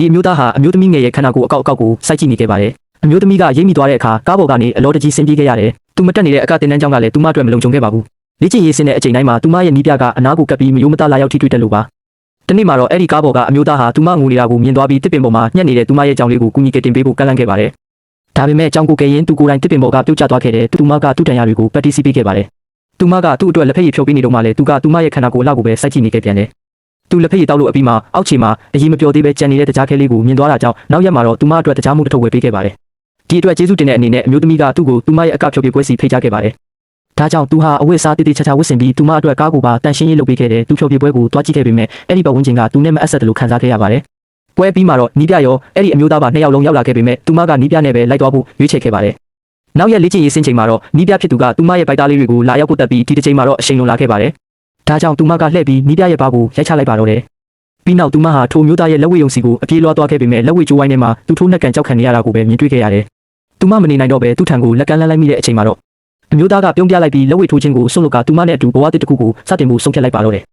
ဒီအမျိုးသားဟာအမျိုးသမီးငယ်ရဲ့ခန္ဓာကိုယ်အကောက်ကိုစိုက်ကြည့်နေခဲ့ပါတယ်အမျိုးသမီးကရိပ်မိသွားတဲ့အခါကားပေါ်ကနေအလောတကြီးဆင်းပြေးခဲ့ရတယ်သူမတက်နေတဲ့အကတင်တန်းကြောင့်ကလည်းသူမအတွက်မလုံခြုံခဲ့ပါဘူးလေ့ကျင့်ရေးဆင်းတဲ့အချိန်တိုင်းမှာသူမရဲ့နီးပြကအနားကိုကပ်ပြီးမယိုးမသားလာရောက်ထိတွေ့တယ်လို့ပါတနေ့မှာတော့အဲ့ဒီကားပေါ်ကအမျိုးသားဟာသူမငိုနေတာကိုမြင်သွားပြီးတစ်ပင်ပေါ်မှာညှက်နေတဲ့သူမရဲ့ကြောင်လေးကိုကူညီကယ်တင်ပေးဖို့ကန့်လန့်ခဲ့ပါတယ်ဒါပေမဲ့ကြောင်ကိုကယ်ရင်သူကိုယ်တိုင်တစ်ပင်ပေါ်ကပြုတ်ကျသွားခဲ့တယ်သူမကသူ့တန်ရာတွေကိုပတ်တီးစီးပေးခဲ့ပါတယ်သူမကသူ့အတွက်လက်ဖက်ရည်ဖြုတ်ပေးနေတော့မှလည်းသူကသူမရဲ့ခန္ဓာကိုယ်အလောက်ကိုပဲစိုက်ကြည့်နေခဲ့ပြန်တယ်သူလက်ဖက်ရည်တောက်လို့အပြီးမှာအောက်ခြေမှာအရင်မပြောသေးပဲကြံနေတဲ့တကြားခဲလေးကိုမြင်သွားတာကြောင့်နောက်ရက်မှာတော့သူမအတွက်တကြားမှုတစ်ထုပ်ဝယ်ပေးခဲ့ပါတယ်ဒီအတွက်ကျေးဇူးတင်တဲ့အနေနဲ့အမျိုးသမီးကသူ့ကိုသူမရဲ့အကဖြုတ်ပြပွဲစီဖိတ်ကြားခဲ့ပါတယ်ဒါကြောင့်သူဟာအဝတ်အစားတေးသေးချာချာဝတ်ဆင်ပြီးသူမအတွက်ကားကိုပါတန်ရှင်းရေးလုပ်ပေးခဲ့တယ်သူဖြုတ်ပြပွဲကိုတွားကြည့်ခဲ့ပေမဲ့အဲ့ဒီပတ်ဝန်းကျင်ကသူနဲ့မအပ်ဆက်တယ်လို့ခံစားခဲ့ရပါတယ်ပွဲပြီးမှာတော့နီးပြရောအဲ့ဒီအမျိုးသားပါနှစ်ယောက်လုံးရောက်လာခဲ့ပေမဲ့သူမကနီးပြနဲ့ပဲလိုက်သွားဖို့ရွေးချယ်ခဲ့ပါတယ်နောက်ရက်လေ့ကျင့်ရေးဆင်းချိန်မှာတော့နီးပြဖြစ်သူကသူမရဲ့ဗိုက်သားလေးတွေကိုလာရောက်ကိုတက်ပြီးဒီတစ်ချိန်မှာတော့အရှိန်လွန်လာခဲ့ပါတယ်ဒါကြောင့်သူမကလှည့်ပြီးနီးပြရဲ့ဘားကိုရိုက်ချလိုက်ပါတော့တယ်ပြီးနောက်သူမဟာထိုမျိုးသားရဲ့လက်ဝဲယုံစီကိုအပြေးလွှားသွားခဲ့ပေမဲ့လက်ဝဲကျိုးဝိုင်းထဲမှာသူထိုးနှက်ကန်ကြောက်ခံနေရတာကိုပဲမြင်တွေ့ခဲ့ရတယ်သူမမနေနိုင်တော့ပဲသူ့ထံကိုလက်ကမ်းလှမ်းလိုက်မိတဲ့အချိန်မှာတော့အမျိုးသားကပြုံးပြလိုက်ပြီးလက်ဝဲထိုးခြင်းကိုစွန့်လွတ်ကသူမနဲ့အတူဘဝတစ်ခုကိုစတင်ဖို့ဆုံးဖြတ်လိုက်ပါတော့တယ်